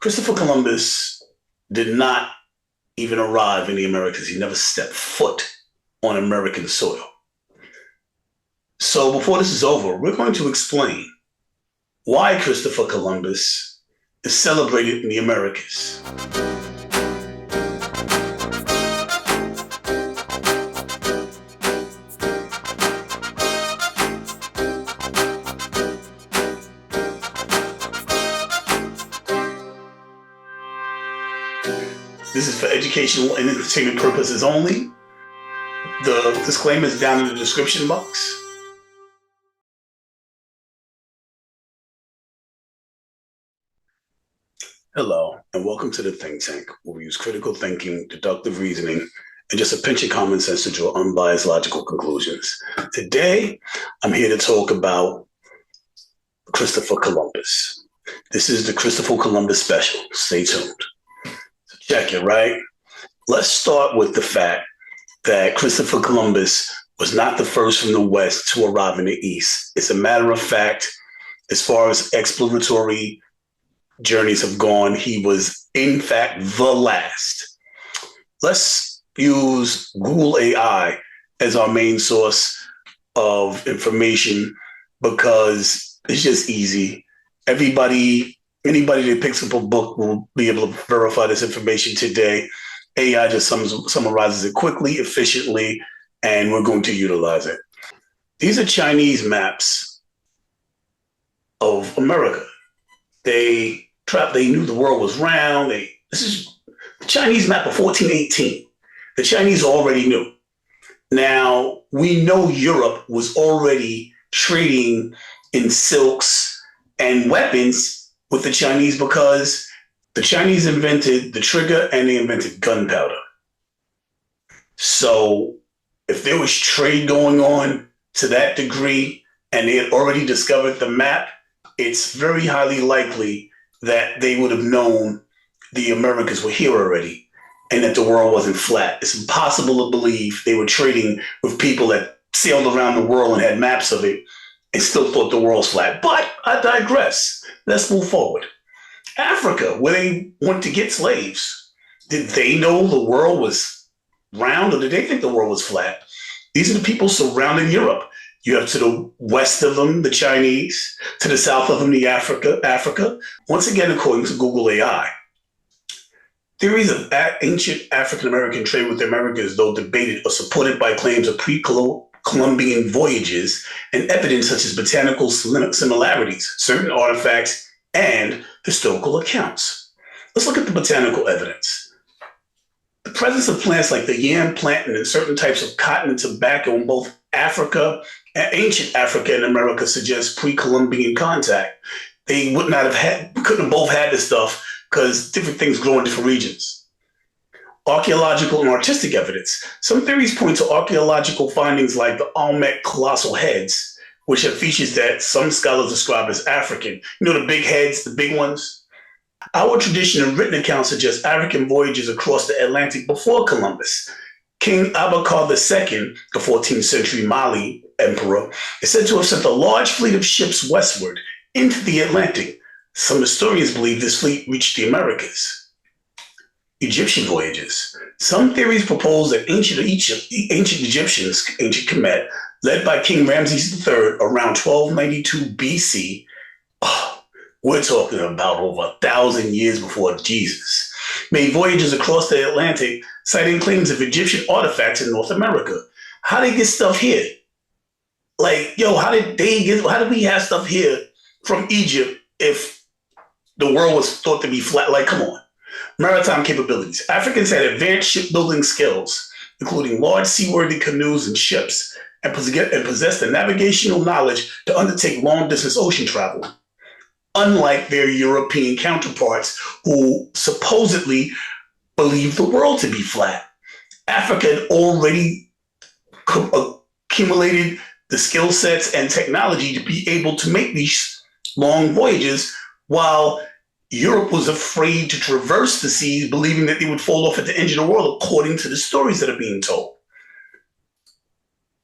Christopher Columbus did not even arrive in the Americas. He never stepped foot on American soil. So before this is over, we're going to explain why Christopher Columbus is celebrated in the Americas. This is for educational and entertainment purposes only. The disclaimer is down in the description box. Hello, and welcome to the Think Tank, where we use critical thinking, deductive reasoning, and just a pinch of common sense to draw unbiased logical conclusions. Today, I'm here to talk about Christopher Columbus. This is the Christopher Columbus special. Stay tuned. Check it, right? Let's start with the fact that Christopher Columbus was not the first from the West to arrive in the East. It's a matter of fact, as far as exploratory journeys have gone, he was, in fact, the last. Let's use Google AI as our main source of information because it's just easy. Anybody that picks up a book will be able to verify this information today. AI just summarizes it quickly, efficiently, and we're going to utilize it. These are Chinese maps of America. They knew the world was round. This is the Chinese map of 1418. The Chinese already knew. Now, we know Europe was already trading in silks and weapons with the Chinese because the Chinese invented the trigger and they invented gunpowder. So if there was trade going on to that degree and they had already discovered the map, it's very highly likely that they would have known the Americas were here already and that the world wasn't flat. It's impossible to believe they were trading with people that sailed around the world and had maps of it and still thought the world's flat. But I digress. Let's move forward. Africa, where they went to get slaves, did they know the world was round or did they think the world was flat? These are the people surrounding Europe. You have to the west of them, the Chinese, to the south of them, the Africa. Once again, according to Google AI, theories of ancient African-American trade with the Americas, though debated or supported by claims of pre-Columbian voyages and evidence such as botanical similarities, certain artifacts, and historical accounts. Let's look at the botanical evidence. The presence of plants like the yam plant and certain types of cotton and tobacco in both Africa and ancient Africa and America suggests pre-Columbian contact. They couldn't have both had this stuff because different things grow in different regions. Archaeological and artistic evidence. Some theories point to archaeological findings like the Olmec colossal heads, which have features that some scholars describe as African. You know, the big heads, the big ones? Our tradition and written accounts suggest African voyages across the Atlantic before Columbus. King Abakar II, the 14th century Mali emperor, is said to have sent a large fleet of ships westward into the Atlantic. Some historians believe this fleet reached the Americas. Egyptian voyages. Some theories propose that ancient Egyptians, ancient Kemet, led by King Ramses III around 1292 BC, we're talking about over 1,000 years before Jesus, made voyages across the Atlantic, citing claims of Egyptian artifacts in North America. How did they get stuff here? How did we have stuff here from Egypt if the world was thought to be flat? Come on. Maritime capabilities. Africans had advanced shipbuilding skills, including large seaworthy canoes and ships, and possessed the navigational knowledge to undertake long-distance ocean travel, unlike their European counterparts who supposedly believed the world to be flat. Africa had already accumulated the skill sets and technology to be able to make these long voyages, while Europe was afraid to traverse the seas, believing that they would fall off at the edge of the world, according to the stories that are being told.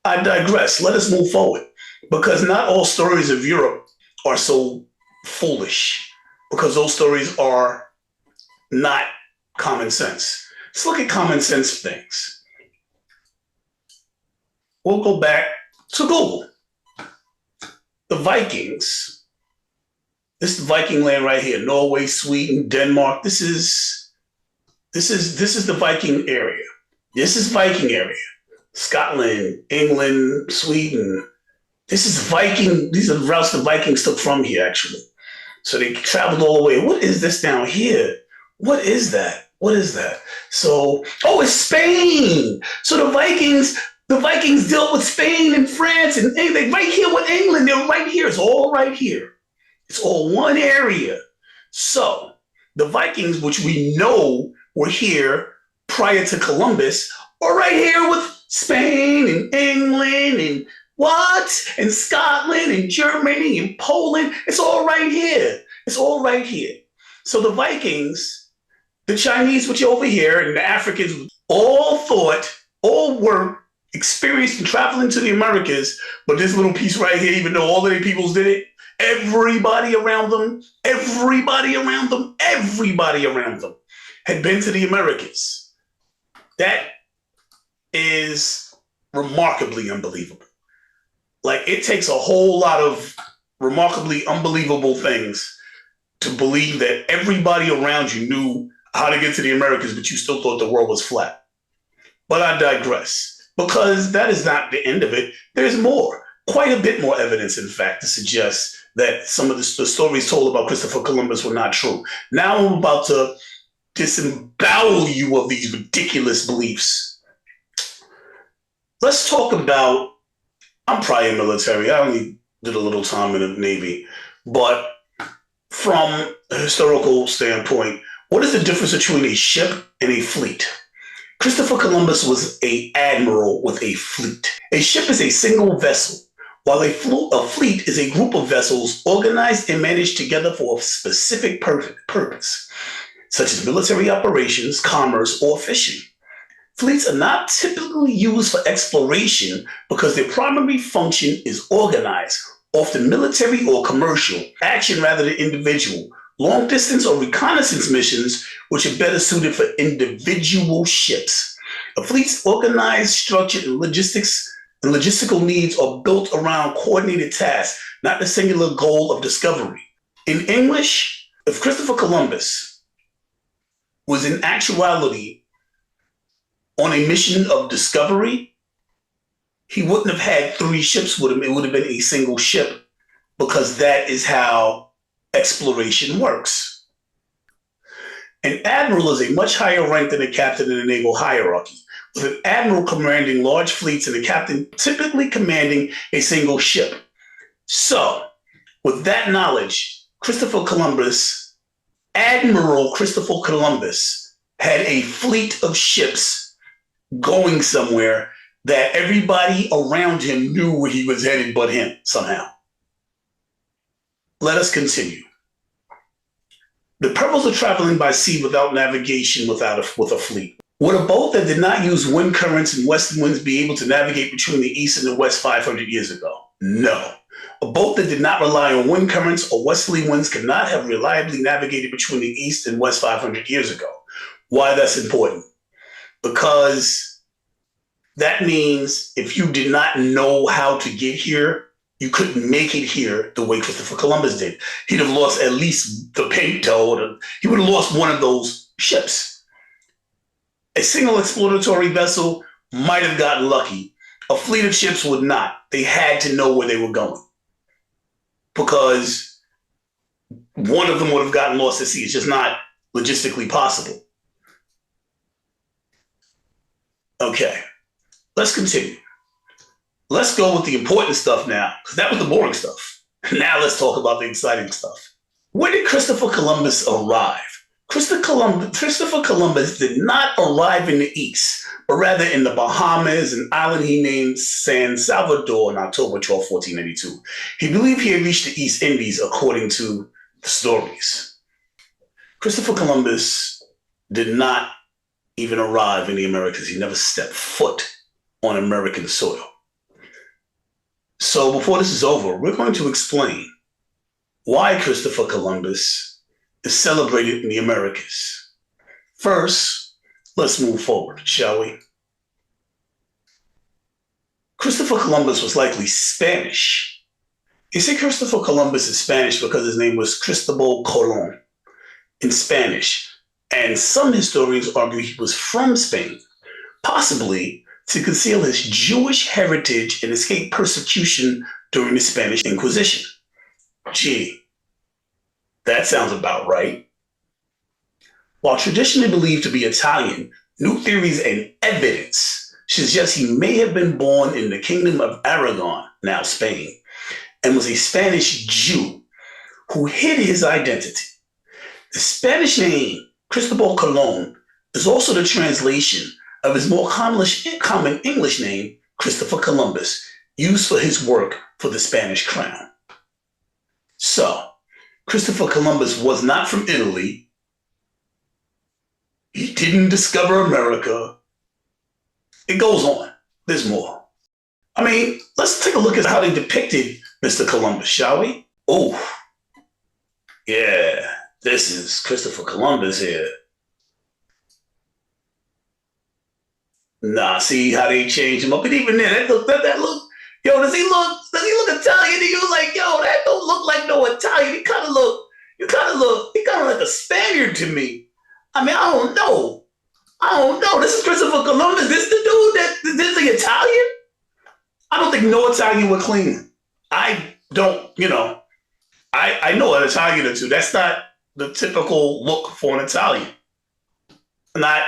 I digress. Let us move forward, because not all stories of Europe are so foolish, because those stories are not common sense. Let's look at common sense things. We'll go back to Google. The Vikings. This is Viking land right here. Norway, Sweden, Denmark. This is the Viking area. This is Viking area. Scotland, England, Sweden. This is Viking. These are the routes the Vikings took from here, actually. So they traveled all the way. What is this down here? What is that? What is that? So, oh, it's Spain. So the Vikings dealt with Spain and France and England. Right here with England. They're right here. It's all right here. It's all one area. So the Vikings, which we know were here prior to Columbus, are right here with Spain and England and and Scotland and Germany and Poland. It's all right here. It's all right here. So the Vikings, the Chinese, which are over here, and the Africans all were experienced in traveling to the Americas, but this little piece right here, even though all of the peoples did it, everybody around them had been to the Americas. That is remarkably unbelievable. Like, it takes a whole lot of remarkably unbelievable things to believe that everybody around you knew how to get to the Americas, but you still thought the world was flat. But I digress, because that is not the end of it. There's more, quite a bit more evidence, in fact, to suggest that some of the stories told about Christopher Columbus were not true. Now I'm about to disembowel you of these ridiculous beliefs. Let's talk about, I'm prior military. I only did a little time in the Navy. But from a historical standpoint, what is the difference between a ship and a fleet? Christopher Columbus was an admiral with a fleet. A ship is a single vessel, while a fleet is a group of vessels organized and managed together for a specific purpose, such as military operations, commerce, or fishing. Fleets are not typically used for exploration because their primary function is organized, often military or commercial, action rather than individual, long distance or reconnaissance missions, which are better suited for individual ships. A fleet's organized structure and logistical needs are built around coordinated tasks, not the singular goal of discovery. In English, if Christopher Columbus was in actuality on a mission of discovery, he wouldn't have had 3 ships with him. It would have been a single ship, because that is how exploration works. An admiral is a much higher rank than a captain in the naval hierarchy, with an admiral commanding large fleets and a captain typically commanding a single ship. So, with that knowledge, Admiral Christopher Columbus had a fleet of ships going somewhere that everybody around him knew where he was headed but him, somehow. Let us continue. The perils of traveling by sea without navigation with a fleet. Would a boat that did not use wind currents and west winds be able to navigate between the east and the west 500 years ago? No. A boat that did not rely on wind currents or westerly winds could not have reliably navigated between the east and west 500 years ago. Why that's important? Because that means if you did not know how to get here, you couldn't make it here the way Christopher Columbus did. He'd have lost at least the Pinto. He would have lost one of those ships. A single exploratory vessel might have gotten lucky. A fleet of ships would not. They had to know where they were going, because one of them would have gotten lost at sea. It's just not logistically possible. Okay, let's continue. Let's go with the important stuff now, because that was the boring stuff. Now let's talk about the exciting stuff. Where did Christopher Columbus arrive? Christopher Columbus did not arrive in the East, but rather in the Bahamas, an island he named San Salvador on October 12, 1492. He believed he had reached the East Indies, according to the stories. Christopher Columbus did not even arrive in the Americas. He never stepped foot on American soil. So before this is over, we're going to explain why Christopher Columbus is celebrated in the Americas. First, let's move forward, shall we? Christopher Columbus was likely Spanish. They say Christopher Columbus is Spanish because his name was Cristobal Colon in Spanish. And some historians argue he was from Spain, possibly to conceal his Jewish heritage and escape persecution during the Spanish Inquisition. Gee, that sounds about right. While traditionally believed to be Italian, new theories and evidence suggest he may have been born in the Kingdom of Aragon, now Spain, and was a Spanish Jew who hid his identity. The Spanish name, Cristobal Colon, is also the translation of his more common English name, Christopher Columbus, used for his work for the Spanish crown. So, Christopher Columbus was not from Italy. He didn't discover America. It goes on. There's more. I mean, let's take a look at how they depicted Mr. Columbus, shall we? Oh, yeah, this is Christopher Columbus here. Nah, see how they changed him up? And even then, that look, yo, does he look Italian to you? Like, yo, that don't look like no Italian. He kind of look like a Spaniard to me. I mean, I don't know. This is Christopher Columbus. This the dude this the Italian? I don't think no Italian would clean him. I don't, I know an Italian or two. That's not the typical look for an Italian. Not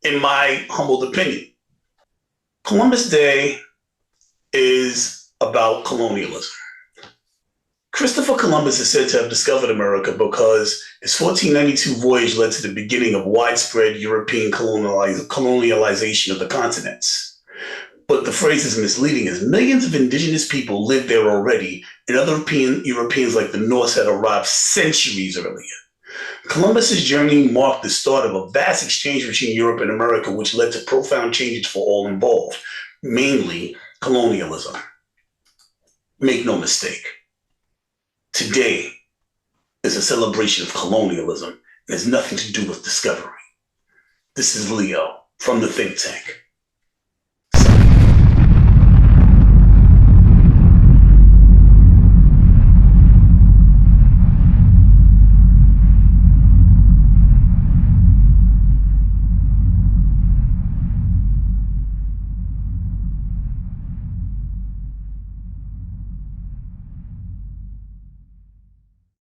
in my humble opinion. Columbus Day is about colonialism. Christopher Columbus is said to have discovered America because his 1492 voyage led to the beginning of widespread European colonialization of the continents. But the phrase is misleading, as millions of indigenous people lived there already, and other Europeans like the Norse had arrived centuries earlier. Columbus's journey marked the start of a vast exchange between Europe and America, which led to profound changes for all involved, mainly colonialism. Make no mistake, today is a celebration of colonialism and has nothing to do with discovery. This is Leo from the think tank.